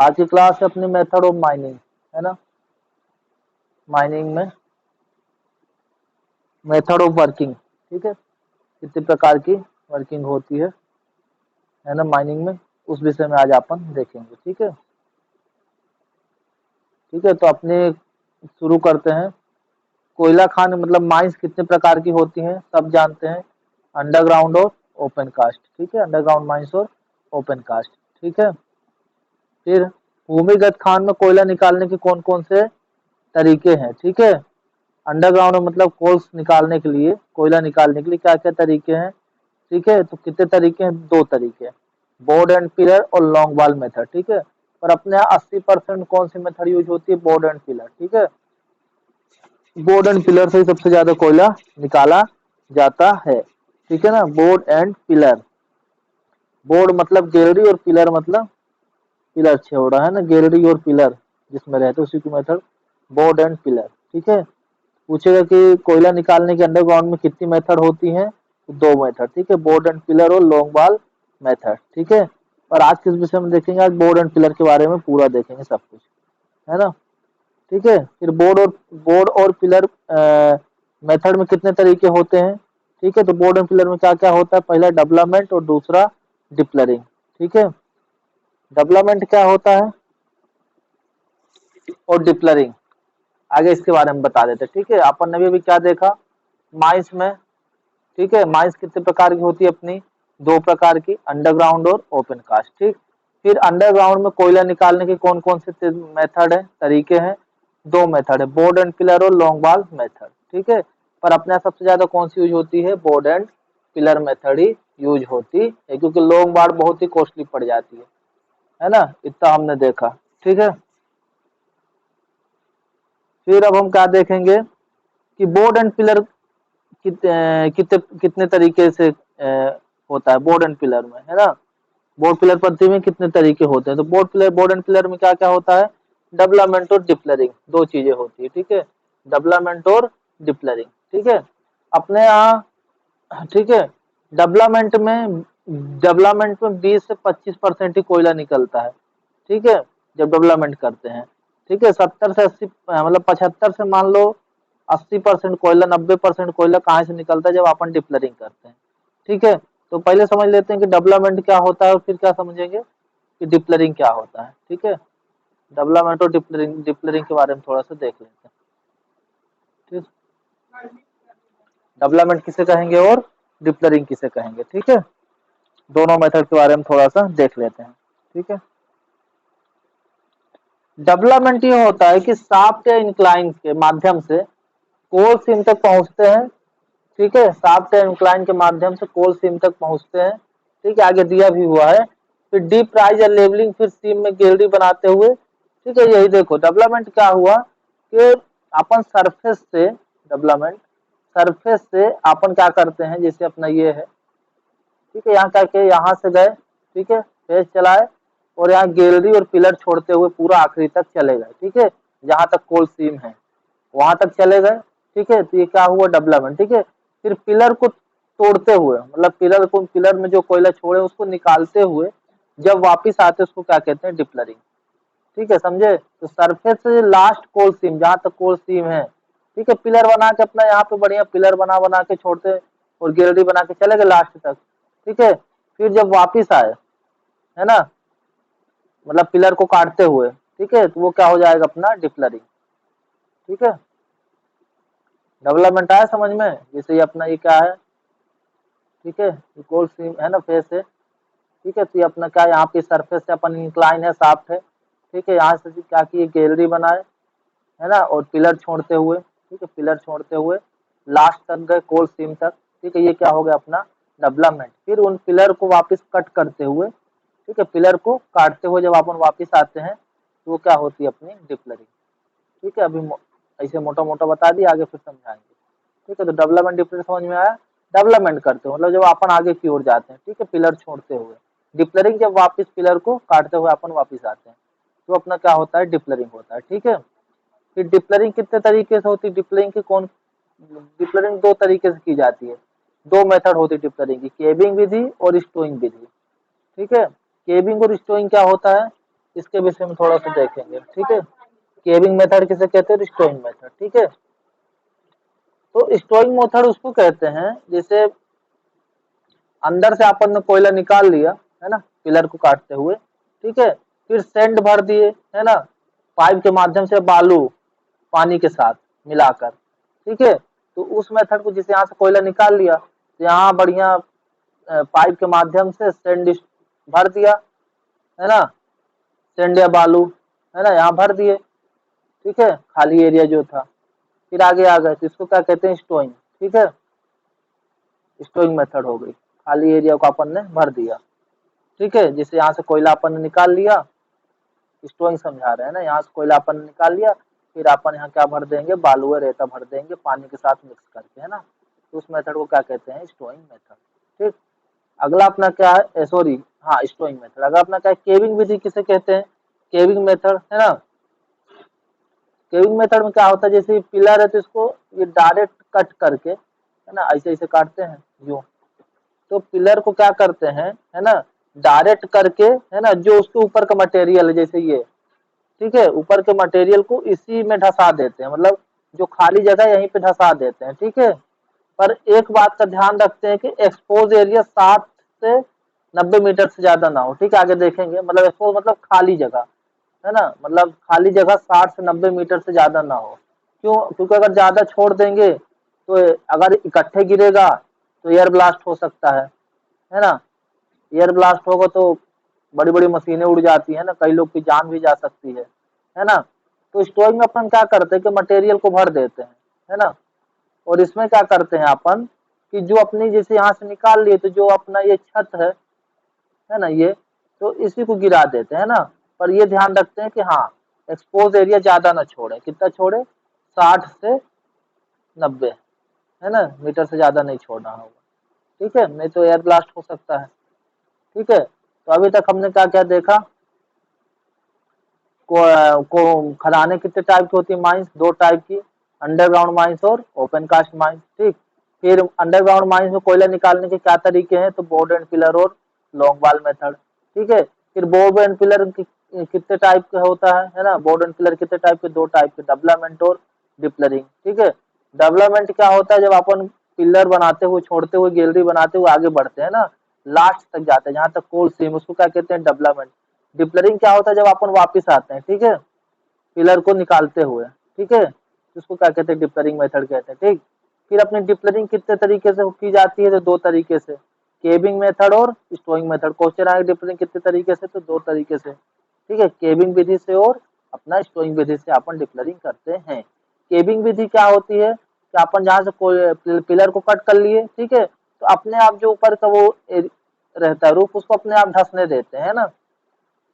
आज की क्लास है अपनी मेथड ऑफ माइनिंग, है ना। माइनिंग में मेथड ऑफ वर्किंग, ठीक है, कितने प्रकार की वर्किंग होती है ना माइनिंग में, उस विषय में आज अपन देखेंगे। ठीक है, ठीक है, तो अपने शुरू करते हैं। कोयला खान मतलब माइंस कितने प्रकार की होती हैं सब जानते हैं, अंडरग्राउंड और ओपन कास्ट। ठीक है, अंडरग्राउंड माइंस और ओपन कास्ट। ठीक है, फिर भूमिगत खान में कोयला निकालने के कौन कौन से तरीके हैं। ठीक है, अंडरग्राउंड में मतलब कोल्स निकालने के लिए, कोयला निकालने के लिए क्या क्या तरीके हैं। ठीक है, तो कितने तरीके हैं, 2 तरीके, बोर्ड एंड पिलर और लॉन्ग वाल मेथड। ठीक है, पर अपने यहाँ 80% कौन सी मेथड यूज होती है, बोर्ड एंड पिलर। ठीक है, बोर्ड एंड पिलर से ही सबसे ज्यादा कोयला निकाला जाता है। ठीक है ना, बोर्ड एंड पिलर, बोर्ड मतलब गैलरी और पिलर मतलब पिलर छोड़ा है ना, गैलरी और पिलर जिसमें रहते उसी की मेथड बोर्ड एंड पिलर। ठीक है, पूछेगा कि कोयला निकालने के अंडरग्राउंड में कितनी मेथड होती हैं, तो 2 मेथड। ठीक है, बोर्ड एंड पिलर और लॉन्ग वाल मेथड। ठीक है, और आज किस विषय में देखेंगे, आज बोर्ड एंड पिलर के बारे में पूरा देखेंगे सब कुछ, है ना। ठीक है, फिर बोर्ड और पिलर मेथड में कितने तरीके होते हैं। ठीक है, तो बोर्ड एंड पिलर में क्या क्या होता है, पहला डेवलपमेंट और दूसरा डिप्लरिंग। ठीक है, डेवलपमेंट क्या होता है और डिप्लरिंग आगे इसके बारे में बता देते हैं। ठीक है, अपन ने भी क्या देखा माइंस में। ठीक है, माइंस कितने प्रकार की होती है अपनी, 2 प्रकार की, अंडरग्राउंड और ओपन कास्ट। ठीक, फिर अंडरग्राउंड में कोयला निकालने के कौन कौन से मेथड है, तरीके हैं, 2 मेथड है, बोर्ड एंड पिलर और लॉन्ग वाल मेथड। ठीक है, पर अपने यहाँ सबसे ज्यादा कौन सी यूज होती है, board and pillar method he use होती है, क्योंकि लॉन्ग वाल बहुत ही कॉस्टली पड़ जाती है ना, इतना हमने देखा। ठीक है, फिर अब हम क्या देखेंगे कि बोर्ड एंड पिलर कितने तरीके से होता है बोर्ड एंड पिलर में, है ना। बोर्ड पिलर पद्धति में कितने तरीके होते हैं, तो बोर्ड एंड पिलर में क्या क्या होता है, डेवलपमेंट और डिप्लरिंग, 2 चीजें होती है। ठीक है, डेवलपमेंट और डिप्लरिंग। ठीक है, अपने यहाँ, ठीक है, डेवलपमेंट में 20 से 25% ही कोयला निकलता है। ठीक है, जब डेवलपमेंट करते हैं। ठीक है, 70 से 80 मतलब 75 से मान लो 80% कोयला, 90% कोयला कहाँ से निकलता है, जब अपन डिप्लरिंग करते हैं। ठीक है, तो पहले समझ लेते हैं कि डेवलपमेंट क्या होता है और फिर क्या समझेंगे कि डिप्लरिंग क्या होता है। ठीक है, डेवलपमेंट और डिप्लरिंग के बारे में थोड़ा सा देख लेते हैं। ठीक, डेवलपमेंट किसे कहेंगे और डिप्लरिंग किसे कहेंगे। ठीक है, दोनों मेथड के बारे में थोड़ा सा देख लेते हैं। ठीक है, डेवलपमेंट ये होता है कि शाफ्ट या इंक्लाइन के माध्यम से कोल सीम तक पहुंचते हैं। ठीक है, शाफ्ट या इंक्लाइन के माध्यम से कोल सीम तक पहुंचते हैं। ठीक है, आगे दिया भी हुआ है। फिर डीप प्राइज या लेवलिंग, फिर सीम में गैलरी बनाते हुए। ठीक है, यही देखो डेवलपमेंट क्या हुआ कि अपन सरफेस से, डेवलपमेंट सरफेस से अपन क्या करते हैं, जैसे अपना ये है। ठीक है, यहाँ करके यहाँ से गए, ठीक है, फेस चलाए और यहाँ गैलरी और पिलर छोड़ते हुए पूरा आखिरी तक चले गए। ठीक है, जहां तक कोल सीम है वहां तक चले गए। ठीक है, तो ये क्या हुआ, डेवलपमेंट। ठीक है, फिर पिलर को तोड़ते हुए, मतलब पिलर में जो कोयला छोड़े उसको निकालते हुए जब वापिस आते उसको क्या कहते हैं, डिप्लरिंग। ठीक है, समझे, तो सरफेस से लास्ट कोल सीम, जहां तक कोल सीम है। ठीक है, पिलर बना के अपना यहाँ पे बढ़िया पिलर बना बना के छोड़ते और गैलरी बना के चले गए लास्ट तक। ठीक है, फिर जब वापिस आए, है ना, मतलब पिलर को काटते हुए, ठीक है, तो वो क्या हो जाएगा अपना डिप्लरिंग। ठीक है, डेवलपमेंट आया समझ में, जैसे ये अपना ये क्या है। ठीक है, ये कोल सीम है ना, फेस है। ठीक है, तो ये अपना क्या, यहाँ पे सरफेस से अपन इंक्लाइन है, शाफ्ट है। ठीक है, यहाँ से क्या की गैलरी बनाए, है ना, और पिलर छोड़ते हुए। ठीक है, पिलर छोड़ते हुए लास्ट तक गए कोल सीम तक। ठीक है, ये क्या हो गया अपना डेवलपमेंट। फिर उन पिलर को वापस कट करते हुए, ठीक है, पिलर को काटते हुए जब अपन वापस आते हैं तो वो क्या होती है अपनी डिप्लरिंग। ठीक है, अभी ऐसे मोटा मोटा बता दिया, आगे फिर समझाएंगे। ठीक है, तो डेवलपमेंट डिप्लरिंग समझ में आया। डेवलपमेंट करते हो मतलब जब अपन आगे की ओर जाते हैं। ठीक है, पिलर छोड़ते हुए। डिप्लरिंग जब वापस पिलर को काटते हुए अपन वापस आते हैं तो अपना क्या होता है, डिप्लरिंग होता है। ठीक है, फिर डिप्लरिंग कितने तरीके से होती है, डिप्लरिंग की कौन, डिप्लरिंग 2 तरीके से की जाती है, 2 मेथड होती है डिप्लरिंग की, केबिंग विधि और स्टोइंग विधि। ठीक है, केबिंग और स्टोइंग क्या होता है, इसके विषय में थोड़ा सा देखेंगे, ठीक है। केविंग मेथड किसे कहते हैं, स्टोइंग मेथड, ठीक है। तो स्टोइंग मेथड उसको कहते हैं जैसे अंदर से अपन ने कोयला निकाल लिया, है ना, पिलर को काटते हुए, ठीक है, फिर सेंड भर दिए, है ना, पाइप के माध्यम से बालू पानी के साथ मिलाकर, ठीक है। तो उस मेथड को, जिसे यहाँ से कोयला निकाल लिया, तो यहाँ बढ़िया पाइप के माध्यम से सेंड भर दिया, है ना, सेंड या बालू, है ना, यहाँ भर दिए, ठीक है, खाली एरिया जो था, फिर आगे आ गए, तो इसको क्या कहते हैं, स्टोइंग, ठीक है। स्टोइंग मेथड हो गई, खाली एरिया को अपन ने भर दिया, ठीक है। जैसे यहाँ से कोयला अपन ने निकाल लिया, स्टोइंग समझा रहे हैं ना, यहाँ से कोयला अपन ने निकाल लिया, फिर अपन यहाँ क्या भर देंगे, बालू या रेता भर देंगे पानी के साथ मिक्स करके, है ना। तो उस मेथड को क्या कहते हैं, स्टोइंग मेथड, ठीक। अगला अपना क्या है, सॉरी, हाँ, स्टोइंग मेथड। अगला अपना क्या है, केविंग विधि किसे कहते हैं, केविंग मेथड, है ना। केविंग मेथड में क्या होता है, जैसे पिलर है तो इसको ये डायरेक्ट कट करके, है ना, ऐसे ऐसे काटते हैं यूं। तो पिलर को क्या करते हैं, है ना, डायरेक्ट करके, है ना, जो उसके ऊपर का मटेरियल है, जैसे ये, ठीक है, ऊपर के मटेरियल को इसी में धंसा देते हैं, मतलब जो खाली जगह है यहीं पे धंसा देते हैं, ठीक है। पर एक बात का ध्यान रखते हैं कि एक्सपोज एरिया 7 से 90 मीटर से ज्यादा ना हो, ठीक है, आगे देखेंगे। मतलब एक्सपोज मतलब खाली जगह, है ना, मतलब खाली जगह 60 से 90 मीटर से ज्यादा ना हो। क्यों, क्योंकि अगर ज्यादा छोड़ देंगे तो अगर इकट्ठे गिरेगा तो एयर ब्लास्ट हो सकता है ना। एयर ब्लास्ट होगा तो बड़ी बड़ी मशीनें उड़ जाती है ना, कई लोग की जान भी जा सकती है ना। तो स्टोरेज में अपन क्या करते हैं कि मटेरियल को भर देते हैं, है ना। और इसमें क्या करते हैं अपन कि जो अपनी जैसे यहाँ से निकाल लिए, तो जो अपना ये छत है ना, ये, तो इसी को गिरा देते हैं ना। पर ये ध्यान रखते हैं कि हाँ, एक्सपोज एरिया ज्यादा ना छोड़े, कितना छोड़े, 60 से 90, है ना, मीटर से ज्यादा नहीं छोड़ना होगा, ठीक है, नहीं तो एयर ब्लास्ट हो सकता है, ठीक है। तो अभी तक हमने क्या क्या देखा, को खदानें कितने टाइप की होती है, माइंस 2 टाइप की, अंडरग्राउंड माइंस और ओपन कास्ट माइंस, ठीक। फिर अंडरग्राउंड माइंस में कोयला निकालने के क्या तरीके हैं, तो बोर्ड एंड पिलर और लॉन्ग वाल मेथड, ठीक है। फिर बोर्ड एंड पिलर कितने टाइप का होता है ना, बोर्ड एंड पिलर कितने टाइप के, 2 टाइप के, डेवलपमेंट और डिप्लरिंग, ठीक है। डेवलपमेंट क्या होता है, जब अपन पिलर बनाते हुए, छोड़ते हुए, गैलरी बनाते हुए आगे बढ़ते हैं ना, लास्ट तक जाते हैं जहां तक कोल सीम, उसको क्या कहते हैं, डेवलपमेंट। डिप्लरिंग क्या होता है, जब अपन वापस आते हैं, ठीक है, पिलर को निकालते हुए, ठीक है, उसको क्या कहते हैं, डिप्लरिंग मेथड कहते हैं, ठीक। फिर अपनी डिप्लरिंग कितने तरीके से की जाती है, तो 2 तरीके से, केबिंग मेथड और स्टोइंग मेथड। क्वेश्चन आए डिप्लरिंग कितने तरीके से, तो 2 तरीके से, ठीक है, केबिंग विधि से और अपना स्टोइंग विधि से अपन डिप्लरिंग करते हैं। केबिंग विधि क्या होती है कि अपन जहां से पिलर को कट कर लिए, ठीक है, तो अपने आप जो ऊपर का वो रहता है रूफ, उसको अपने आप धंसने देते हैं ना,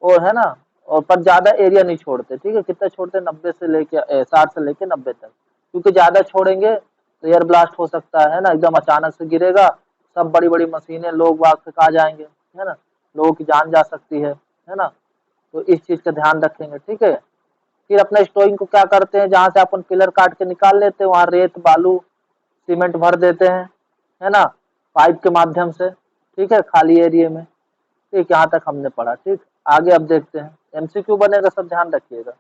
और है ना, और पर ज्यादा एरिया नहीं छोड़ते, ठीक है, कितना छोड़ते हैं, 90 से लेके 60 से लेके 90 तक, क्योंकि ज्यादा छोड़ेंगे तो एयर ब्लास्ट हो सकता है ना, एकदम अचानक से गिरेगा, सब बड़ी बड़ी मशीनें, लोग वाग से आ जाएंगे, है ना, लोगों की जान जा सकती है ना। तो इस चीज का ध्यान रखेंगे, ठीक है। फिर अपना स्टोइंग को क्या करते हैं, जहां से अपन पिलर काट के निकाल लेते हैं, वहां रेत बालू सीमेंट भर देते हैं, है ना, पाइप के माध्यम से, ठीक है, खाली एरिया में, ठीक। यहाँ तक हमने पढ़ा, ठीक। आगे अब देखते हैं, एमसीक्यू बनेगा, सब ध्यान रखिएगा।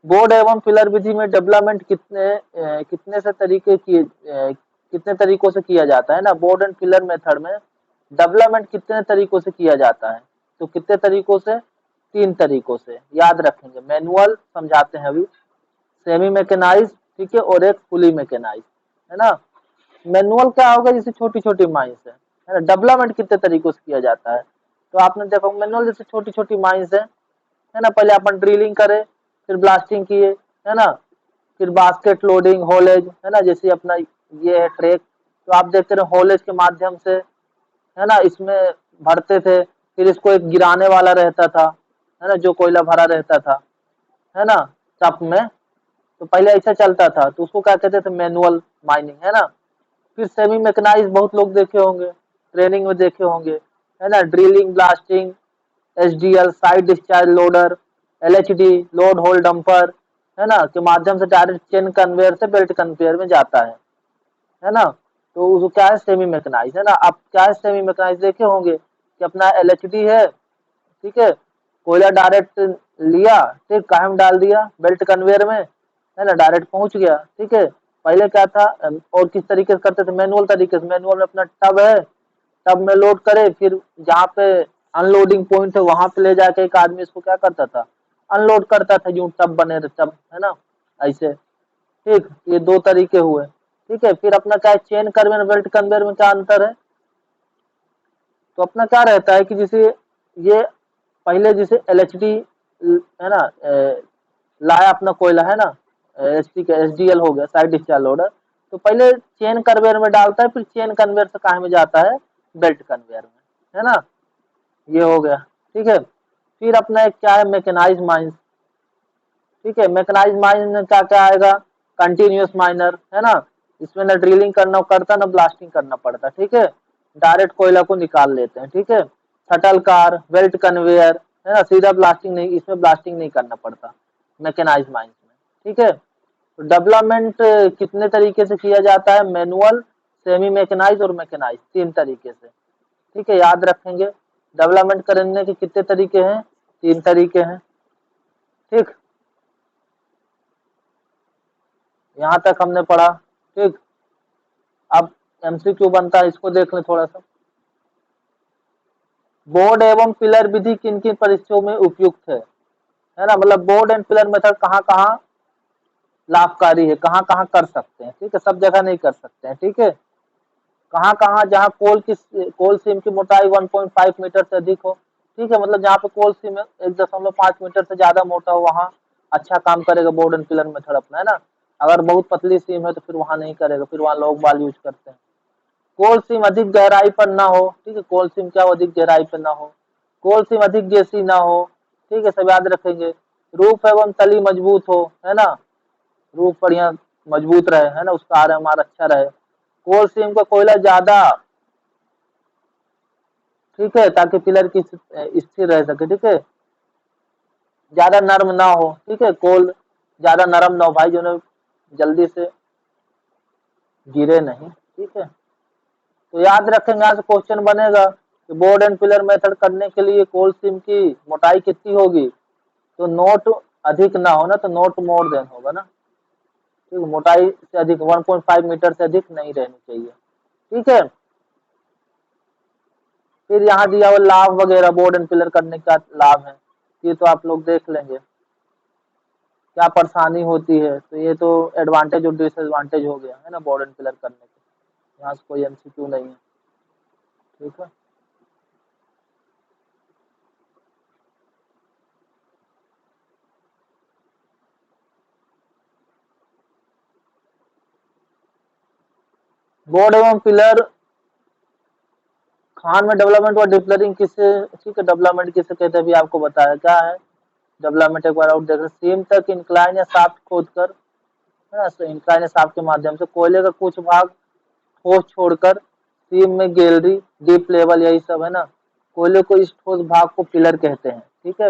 बोर्ड एवं पिलर विधि में डेवलपमेंट कितने से तरीके कितने तरीकों से किया जाता है ना, बोर्ड एंड पिलर मेथड में डेवलपमेंट कितने तरीकों से किया जाता है, तो कितने तरीकों से, 3 तरीकों से, याद रखेंगे। मैनुअल समझाते हैं अभी, सेमी मैकेनाइज, ठीक है, और एक फुली मैकेनाइज, है ना। मैनुअल क्या होगा, जैसे छोटी छोटी माइंस है ना। डेवलपमेंट कितने तरीकों से किया जाता है, तो आपने देखा मैनुअल जैसे छोटी छोटी माइंस है ना, पहले अपन ड्रिलिंग करे, फिर ब्लास्टिंग किए, है ना, फिर बास्केट लोडिंग, होलेज, है ना, जैसे अपना ये है ट्रैक, तो आप देखते रहे होलेज के माध्यम से, है ना, इसमें भरते थे, फिर इसको एक गिराने वाला रहता था, है ना, जो कोयला भरा रहता था, है ना, टप में। तो पहले ऐसा चलता था, तो उसको क्या कहते थे, मैनुअल माइनिंग, है ना। फिर सेमी मैकेनाइज बहुत लोग देखे होंगे, ट्रेनिंग में देखे होंगे, है ना, drilling, blasting, HDL, side discharge loader, LHD, load haul dumper, है ना, के माध्यम से डायरेक्ट चेन कन्वेयर से बेल्ट कन्वेयर में जाता है ना। तो उसको क्या है, सेमी मैकेनाइज, है ना। आप क्या है, सेमी मैकेनाइज देखे होंगे कि अपना एलएचडी है, ठीक है, कोयला डायरेक्ट लिया, ठीक, कायम डाल दिया बेल्ट कन्वेयर में, है ना, डायरेक्ट पहुंच गया, ठीक है। पहले क्या था, और किस तरीके से करते थे, मैनुअल तरीके से, मैनुअल में अपना टब है, टब में लोड करे, फिर जहाँ पे अनलोडिंग पॉइंट है वहां पे ले जाके एक आदमी इसको क्या करता था, अनलोड करता था, यूं टब बने टब, है ना, ऐसे, ठीक। ये दो तरीके हुए, ठीक है। फिर अपना क्या है, चेन कन्वेयर बेल्ट कन्वेयर में क्या अंतर है, तो अपना क्या रहता है कि जैसे ये पहले जैसे एलएचडी है ना, लाया अपना कोयला, है ना, एचडी का एचडीएल हो गया, साइड डिस्चार्ज लोडर, तो पहले चेन कन्वेयर में डालता है, फिर चेन कन्वेयर से कहाँ में जाता है, बेल्ट कन्वेयर में, है ना, ये हो गया, ठीक है। फिर अपना एक क्या है, मैकेनाइज माइंस, ठीक है। मैकेनाइज माइंस में क्या क्या आएगा, कंटिन्यूअस माइनर, है ना, इसमें ना ड्रिलिंग करना करता ना ब्लास्टिंग करना पड़ता, ठीक है, डायरेक्ट कोयला को निकाल लेते हैं, ठीक है। शटल कार, बेल्ट कन्वेयर, है ना, सीधा ब्लास्टिंग नहीं, इसमें ब्लास्टिंग नहीं करना पड़ता मैकेनाइज माइंस में, ठीक है। तो डेवलपमेंट कितने तरीके से किया जाता है, मैनुअल, सेमी मैकेनाइज और मैकेनाइज, तीन तरीके से, ठीक है, याद रखेंगे। डेवलपमेंट करने के कितने तरीके हैं, तीन तरीके हैं, ठीक, यहाँ तक हमने पढ़ा, ठीक। अब एमसीक्यू बनता है, इसको देख लें थोड़ा सा। बोर्ड एवं पिलर विधि किन किन परिस्थितियों में उपयुक्त है ना, मतलब बोर्ड एंड पिलर मेथड कहाँ कहाँ लाभकारी है, कहाँ कहाँ कर सकते हैं, ठीक है, सब जगह नहीं कर सकते हैं, ठीक है। कहाँ कहाँ, जहाँ कोल सीम की मोटाई 1.5 मीटर से अधिक हो, ठीक है, मतलब जहाँ पे कोल सीम 1.5 मीटर से ज्यादा मोटा हो वहाँ अच्छा काम करेगा बोर्ड एंड पिलर मेथड अपना, है ना। अगर बहुत पतली सीम है तो फिर वहां नहीं करेगा, फिर वहां लोग बाल यूज करते हैं। कोल सीम अधिक गहराई पर ना हो, ठीक है, कोल सीम क्या हो, अधिक गहराई पर ना हो। कोल सीम अधिक गैसी ना हो, ठीक है, सब याद रखेंगे। रूफ एवं तली मजबूत हो, है ना, रूफ बढ़िया मजबूत रहे, है ना, उसका आरएमआर अच्छा रहे। कोल सीम का कोयला ज्यादा, ठीक है, ताकि पिलर की स्थिर रह सके, ठीक है। ज्यादा नर्म ना हो, ठीक है, कोल ज्यादा नरम ना हो भाई, जो ना जल्दी से गिरे नहीं, ठीक है। तो याद रखेंगे, यहाँ से क्वेश्चन बनेगा कि बोर्ड एंड पिलर मेथड करने के लिए कोल सीम की मोटाई कितनी होगी, तो नोट अधिक ना हो ना, तो नोट मोर देन होगा ना, ठीक है, मोटाई से अधिक 1.5 मीटर से अधिक नहीं रहनी चाहिए, ठीक है। फिर यहाँ दिया हुआ लाभ वगैरह, बोर्ड एंड पिलर करने का लाभ है, ये तो आप लोग देख लेंगे। क्या परेशानी होती है, तो ये तो एडवांटेज और डिसएडवांटेज हो गया, है ना, बोर्ड एंड पिलर करने के, यहाँ से कोई एमसीक्यू नहीं है, ठीक है। बोर्ड एवं पिलर खान में डेवलपमेंट और डिप्लरिंग किससे, ठीक है, डेवलपमेंट किससे कहते हैं, अभी आपको बताया क्या है डेवलपमेंट, एक बार और देख, सीम तक इंक्लाइन या शाफ्ट खोद कर, है ना, इंक्लाइन या शाफ्ट के माध्यम से कोयले का कुछ भाग ठोस छोड़कर सीम में गैलरी, डीप लेवल, यही सब, है ना। कोयले को इस ठोस भाग को पिलर कहते हैं, ठीक है,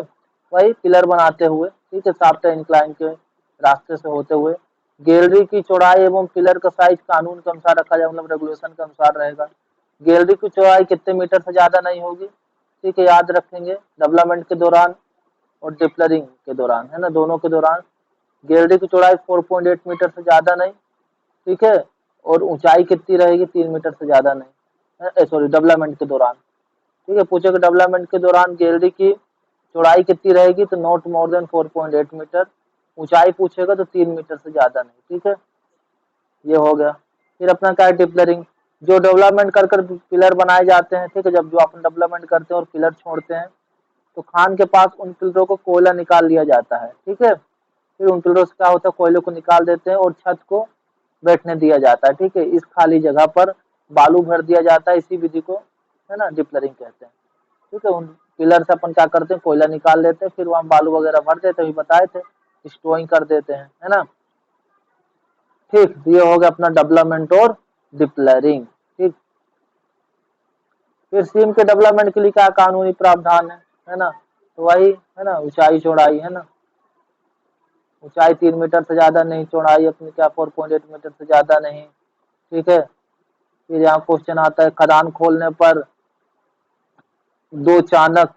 वही पिलर बनाते हुए, ठीक है, शाफ्ट इंक्लाइन के रास्ते से होते हुए। गैलरी की चौड़ाई एवं पिलर का साइज कानून के अनुसार रखा जाए, मतलब रेगुलेशन के अनुसार रहेगा। गैलरी की चौड़ाई कितने मीटर से ज्यादा नहीं होगी, ठीक है, याद रखेंगे, डेवलपमेंट के दौरान और डिप्लरिंग के दौरान, है ना, दोनों के दौरान। गैलरी की चौड़ाई 4.8 मीटर से ज्यादा नहीं, ठीक है, और ऊंचाई कितनी रहेगी, 3 मीटर से ज्यादा नहीं, सॉरी, डेवलपमेंट के दौरान, ठीक है, पूछेगा डेवलपमेंट के दौरान गैलरी की चौड़ाई कितनी रहेगी, तो नॉट मोर देन 4.8 मीटर। ऊंचाई पूछेगा तो 3 मीटर से ज्यादा नहीं, ठीक है, ये हो गया। फिर अपना क्या है, डिप्लरिंग, जो डेवलपमेंट कर कर पिलर बनाए जाते हैं, ठीक है, जब जो अपन डेवलपमेंट करते हैं और पिलर छोड़ते हैं, तो खान के पास उन पिलरों को कोयला निकाल लिया जाता है, ठीक है। फिर उन पिलरों से क्या होता है, कोयले को निकाल देते हैं और छत को बैठने दिया जाता है, ठीक है, इस खाली जगह पर बालू भर दिया जाता है, इसी विधि को, है ना, डिप्लरिंग कहते हैं, ठीक है। उन पिलर से अपन क्या करते हैं, कोयला निकाल लेते हैं, फिर वहां बालू वगैरह भर देते हैं, अभी बताए थे, स्टोइंग कर देते हैं, है ना, ठीक। ये हो गया अपना डेवलपमेंट और डिप्लरिंग, ठीक। फिर सीम के डेवलपमेंट के लिए क्या कानूनी प्रावधान है ना, तो वही, है ना, ऊंचाई चौड़ाई, है ना, ऊंचाई 3 मीटर से ज्यादा नहीं, चौड़ाई अपनी क्या 4.8 मीटर से ज्यादा नहीं, ठीक है। फिर यहाँ क्वेश्चन आता है, खदान खोलने पर दो चाणक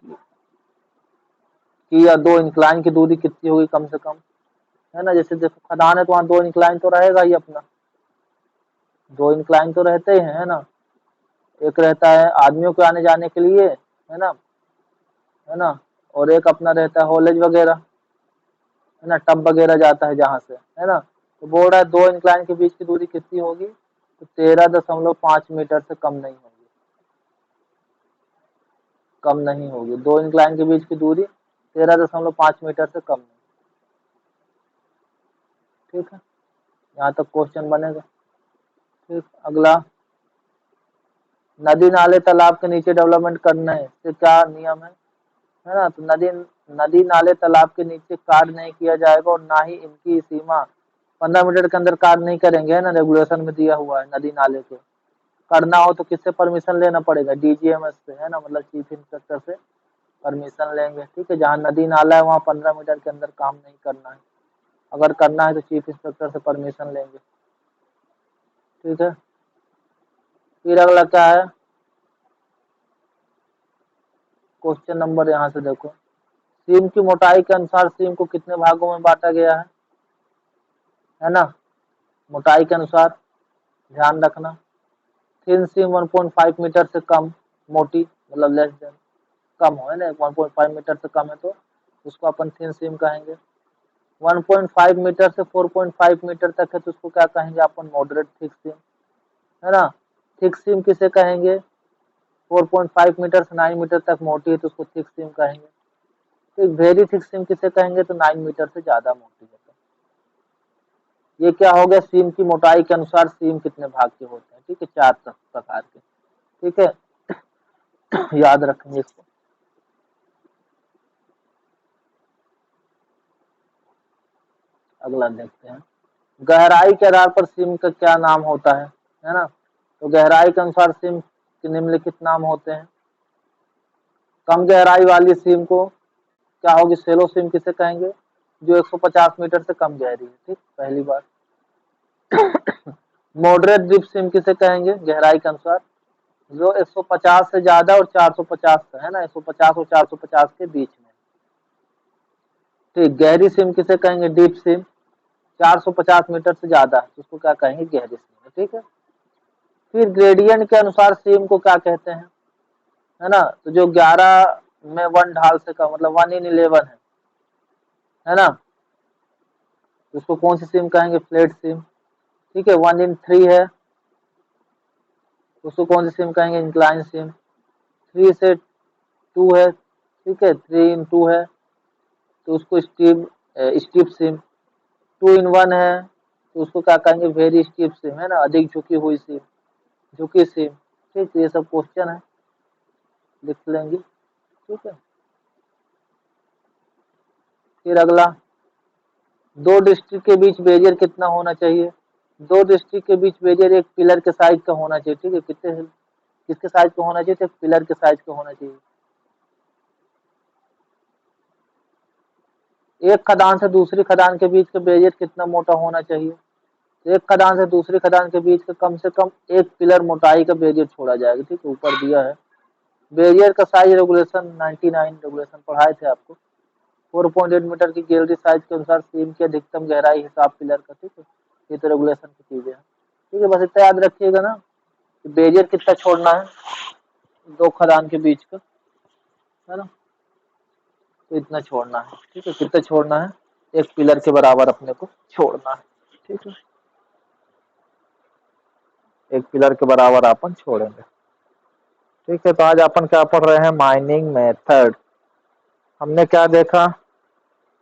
कि या 2 इंक्लाइन की दूरी कितनी होगी कम से कम, है ना। जैसे देखो खदान है तो वहाँ 2 इंक्लाइन तो रहेगा ही अपना, 2 इंक्लाइन तो रहते ही हैं, है ना। एक रहता है आदमियों के आने जाने के लिए, है ना, और एक अपना रहता है हॉलेज वगैरह, है ना, टब वगैरह जाता है जहाँ से, है ना। तो बोल रहा है 2 इंक्लाइन के बीच की दूरी कितनी होगी, तो 13.5 मीटर से कम नहीं होगी, कम नहीं होगी। 2 इंक्लाइन के बीच की दूरी 13.5 मीटर से कम नहीं। ठीक है, यहाँ तक क्वेश्चन बनेगा। ठीक, अगला, नदी नाले तालाब के नीचे डेवलपमेंट करने से क्या नियम है ना। तो नदी नदी नाले तालाब के नीचे कार्य नहीं किया जाएगा और ना ही इनकी सीमा 15 मीटर के अंदर कार्य नहीं करेंगे, है ना। रेगुलेशन में दिया हुआ है नदी नाले के, करना हो तो किससे परमिशन लेना पड़ेगा, डीजीएमएस से, है ना, मतलब चीफ इंस्पेक्टर से परमिशन लेंगे। ठीक है, जहाँ नदी नाला है वहाँ 15 मीटर के अंदर काम नहीं करना है, अगर करना है तो चीफ इंस्पेक्टर से परमिशन लेंगे। ठीक है, फिर अगला क्या है, क्वेश्चन नंबर यहाँ से देखो, सीम की मोटाई के अनुसार सीम को कितने भागों में बांटा गया है ना। मोटाई के अनुसार ध्यान रखना, थिन सीम 1.5 मीटर से कम मोटी, मतलब लेस देन, कम हो, है ना, 1.5 मीटर से कम है तो उसको अपन थिन सीम कहेंगे। 1.5 मीटर से 4.5 मीटर तक है तो उसको क्या कहेंगे अपन, मॉडरेट थिक सीम, है ना। थिक सीम किसे कहेंगे, 4.5 मीटर से 9 मीटर तक मोटी है तो उसको थिक सीम कहेंगे। तो वेरी थिक सीम किसे कहेंगे, तो 9 मीटर से ज्यादा मोटी है। ये क्या हो गया, सीम की मोटाई के अनुसार सीम कितने भाग के होते हैं। ठीक है, 4 प्रकार के। ठीक है, याद रखेंगे इसको। अगला देखते हैं, गहराई के आधार पर सीम का क्या नाम होता है ना। तो गहराई के अनुसार सीम के निम्नलिखित नाम होते हैं। कम गहराई वाली सीम को क्या होगी, सेलो सीम किसे कहेंगे, जो 150 मीटर से कम गहरी है। ठीक, पहली बात। मॉडरेट डीप सीम किसे कहेंगे, गहराई के अनुसार जो 150 से ज्यादा और 450 से, है ना, 150 और 450 के बीच में। ठीक, गहरी सीम किसे कहेंगे, डीप सीम 450 मीटर से ज्यादा तो उसको क्या कहेंगे, गहरी सीम। ठीक है, फिर ग्रेडियंट के अनुसार सीम को क्या कहते हैं, है ना। तो जो 11 में 1 ढाल से कम, मतलब 1/11 है ना, तो उसको कौन सी सीम कहेंगे, फ्लैट सीम। ठीक है, 1/3 है उसको कौन सी सीम कहेंगे, इंक्लाइन सीम। 3 से 2 है, ठीक है, 3/2 है तो उसको स्टीप स्टीप सिम। 2/1 है तो उसको क्या कहेंगे, वेरी स्टीप सिम, है ना, अधिक झुकी हुई सिम, झुकी सिम। ठीक, ये सब क्वेश्चन है, लिख लेंगे। ठीक है, फिर अगला, दो डिस्ट्रिक्ट के बीच बेरियर कितना होना चाहिए। दो डिस्ट्रिक्ट के बीच बेरियर एक पिलर के साइज का होना चाहिए। ठीक है, कितने, किसके साइज का होना चाहिए, तो एक पिलर के साइज का होना चाहिए। एक खदान से दूसरी खदान के बीच का बेरियर कितना मोटा होना चाहिए, एक खदान से दूसरी खदान के बीच का कम से कम 1 पिलर मोटाई का बेरियर छोड़ा जाएगा। ठीक है, ऊपर दिया है बेरियर का साइज, रेगुलेशन 99 रेगुलेशन पढ़ाए थे आपको। 4.8 मीटर की गैलरी साइज के अनुसार सीम की अधिकतम गहराई हिसाब पिलर का। ठीक है, ये तो रेगुलेशन की चीजें हैं। ठीक है, बस इतना याद रखिएगा ना कि बेरियर कितना छोड़ना है दो खदान के बीच का, है ना, तो इतना छोड़ना है। ठीक है, कितना छोड़ना है, 1 पिलर के बराबर अपने को छोड़ना है। ठीक है, 1 पिलर के बराबर अपन छोड़ेंगे। ठीक है, तो आज अपन क्या पढ़ रहे हैं, माइनिंग मेथड। हमने क्या देखा,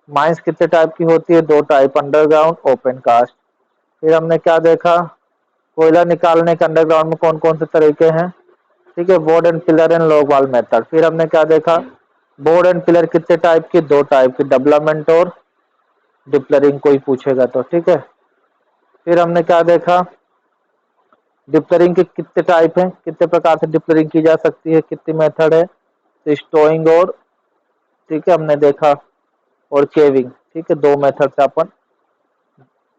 माइंस कितने टाइप की होती है, 2 टाइप, अंडरग्राउंड, ओपन कास्ट। फिर हमने क्या देखा, कोयला निकालने के अंडरग्राउंड में कौन कौन से तरीके हैं। ठीक है, board and pillar and log वाल मेथड। फिर हमने क्या देखा, बोर्ड एंड पिलर कितने टाइप की, 2 टाइप की, डेवलपमेंट और डिप्लरिंग, कोई पूछेगा तो। ठीक है, फिर हमने क्या देखा, डिप्लरिंग के कितने टाइप हैं, कितने प्रकार से डिप्लरिंग की जा सकती है, कितनी मेथड है, तो स्टोइंग और, ठीक है, हमने देखा, और केविंग। ठीक है, 2 मेथड से अपन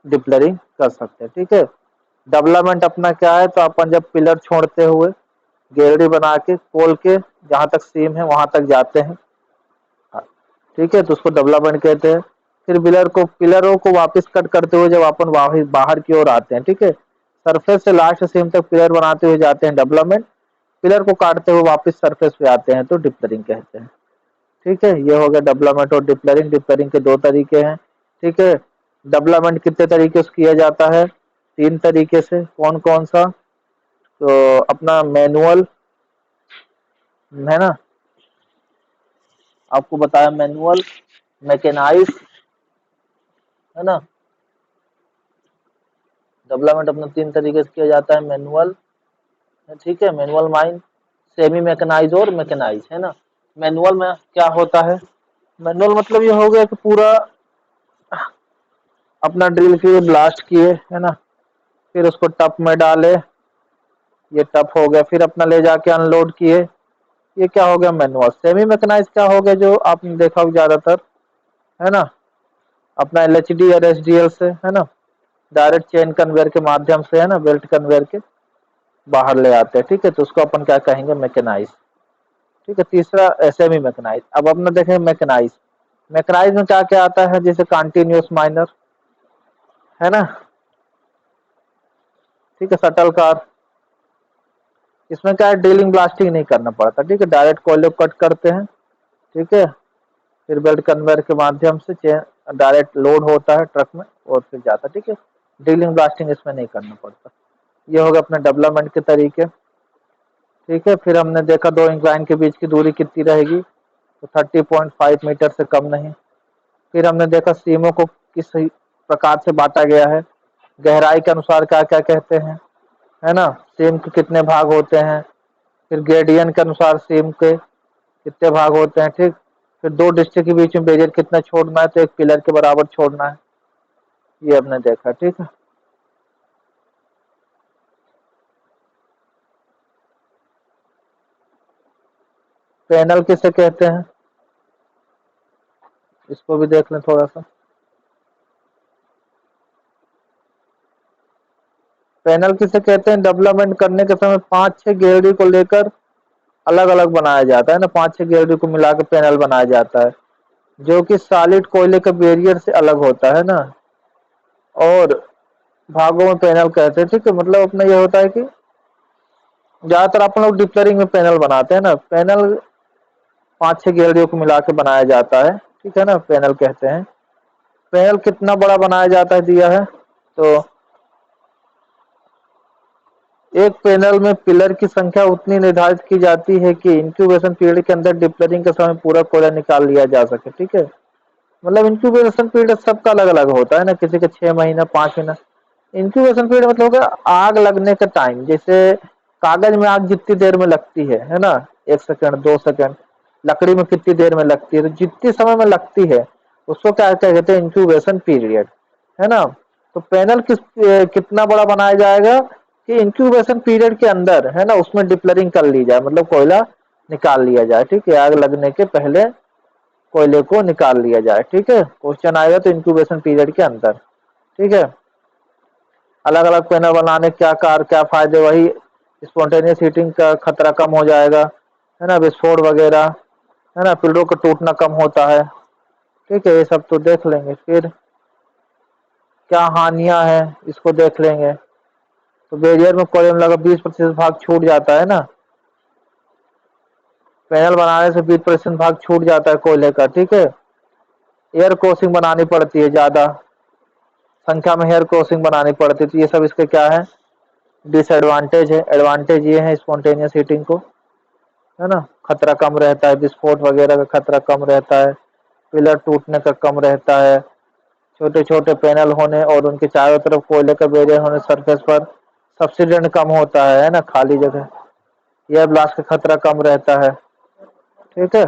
डिप्लरिंग कर सकते हैं। ठीक है, डेवलपमेंट अपना क्या है, तो अपन जब पिलर छोड़ते हुए गैलरी बना के खोल के जहां तक सीम है वहां तक जाते हैं, ठीक है, तो उसको डेवलपमेंट कहते हैं। फिर पिलरों को वापस कट करते हुए जब अपन बाहर की ओर आते हैं, ठीक है, सरफेस से लास्ट सीम तक पिलर बनाते हुए जाते हैं डेवलपमेंट, पिलर को काटते हुए वापस सरफेस पे आते हैं तो डिप्लरिंग कहते हैं। ठीक है, ये हो गया डेवलपमेंट और डिप्लरिंग। डिप्लरिंग के दो तरीके हैं। ठीक है, डेवलपमेंट कितने तरीके से किया जाता है? तीन तरीके से। कौन कौन सा? तो अपना मैनुअल है ना, आपको बताया मैनुअल, मैकेनाइज, है ना। डेवलपमेंट अपना तीन तरीके से किया जाता है, मैनुअल, ठीक है, मैनुअल माइन, सेमी मैकेनाइज और मैकेनाइज, है ना। मैनुअल में क्या होता है? मैनुअल मतलब ये हो गया कि पूरा अपना ड्रिल किए, ब्लास्ट किए, है ना, फिर उसको टप में डाले, ये टप हो गया, फिर अपना ले जाके अनलोड किए, ये क्या हो गया? मैनुअल। सेमी मैकेनाइज क्या हो गया? जो आपने देखा हो ज्यादातर, है ना, अपना एलएचडी और एसडीएल से, है ना, डायरेक्ट चेन कन्वेयर के माध्यम से, है ना, बेल्ट कन्वेयर के बाहर ले आते हैं। ठीक है, तो उसको अपन क्या कहेंगे? मैकेनाइज। ठीक है, तीसरा सेमी मैकेनाइज। अब अपना देखें मैकेनाइज। मैकेनाइज में क्या क्या आता है? जैसे कंटिन्यूअस माइनर, है ना, ठीक है, शटल कार। इसमें क्या है? ड्रिलिंग ब्लास्टिंग नहीं करना पड़ता। ठीक है, डायरेक्ट कोयले को कट करते हैं, ठीक है, फिर बेल्ट कन्वेयर के माध्यम से चेन डायरेक्ट लोड होता है ट्रक में और फिर जाता है। ठीक है, ड्रिलिंग ब्लास्टिंग इसमें नहीं करना पड़ता। ये हो गया अपने डेवलपमेंट के तरीके। ठीक है, फिर हमने देखा दो इंक्लाइन के बीच की दूरी कितनी रहेगी, तो 30.5 मीटर से कम नहीं। फिर हमने देखा सीमों को किस प्रकार से बांटा गया है, गहराई के अनुसार क्या क्या कहते हैं, है ना, सीम के कितने भाग होते हैं, फिर ग्रेडियन के अनुसार सीम के कितने भाग होते हैं। ठीक, फिर दो डिस्ट्रिक्ट के बीच में बेरियर कितना छोड़ना है, तो एक पिलर के बराबर छोड़ना है, ये हमने देखा। ठीक है, पैनल किसे कहते हैं, इसको भी देख लें थोड़ा सा। पैनल किसे कहते हैं? डेवलपमेंट करने के समय 5-6 गैलरी को लेकर अलग अलग बनाया जाता है ना, 5-6 गैलरी को मिलाकर पैनल बनाया जाता है, जो कि सॉलिड कोयले के बैरियर से अलग होता है ना, और भागों में पैनल कहते हैं। ठीक है, मतलब अपना ये होता है कि ज्यादातर अपन लोग डिप्लरिंग में पैनल बनाते हैं ना, पैनल 5-6 गैलरियों को मिला के बनाया जाता है। ठीक है ना, पैनल कहते हैं। पैनल कितना बड़ा बनाया जाता है दिया है, तो एक पैनल में पिलर की संख्या उतनी निर्धारित की जाती है कि इंक्यूबेशन पीरियड के अंदर डिप्लरिंग के समय पूरा कोयला निकाल लिया जा सके। ठीक है, मतलब इंक्यूबेशन पीरियड सबका अलग अलग होता है ना, किसी के 6 महीना, 5 महीना। इंक्यूबेशन पीरियड मतलब होगा आग लगने का टाइम। जैसे कागज में आग जितनी देर में लगती है ना, 1 सेकंड, 2 सेकंड, लकड़ी में कितनी देर में लगती है, तो जितने समय में लगती है उसको क्या कहते हैं? इंक्यूबेशन पीरियड, है ना। तो पैनल कितना बड़ा बनाया जाएगा कि इंक्यूबेशन पीरियड के अंदर, है ना, उसमें डिप्लरिंग कर ली जाए, मतलब कोयला निकाल लिया जाए। ठीक है, आग लगने के पहले कोयले को निकाल लिया जाए। ठीक है, क्वेश्चन आएगा तो इंक्यूबेशन पीरियड के अंदर। ठीक है, अलग अलग पैनल बनाने क्या फायदे? वही स्पॉन्टेनियस हीटिंग का खतरा कम हो जाएगा, है ना, विस्फोट वगैरह, है ना, पिलरों का टूटना कम होता है। ठीक है, ये सब तो देख लेंगे। फिर क्या हानियां हैं, इसको देख लेंगे। तो बैरियर में कोयले में लगा 20% भाग छूट जाता है ना, पैनल बनाने से 20% भाग छूट जाता है कोयले का। ठीक है, एयर क्रॉसिंग बनानी पड़ती है, ज्यादा संख्या में हेयर क्रॉसिंग बनानी पड़ती है, तो ये सब इसके क्या है? डिसएडवांटेज है। एडवांटेज ये है स्पॉन्टेनियस हीटिंग को, है ना, खतरा कम रहता है, विस्फोट वगैरह का खतरा कम रहता है, पिलर टूटने का कम रहता है, छोटे छोटे पैनल होने और उनके चारों तरफ कोयले का बैरियर होने सरफेस पर सब्सिडेंट कम होता है ना, खाली जगह, एयर ब्लास्ट का खतरा कम रहता है। ठीक है,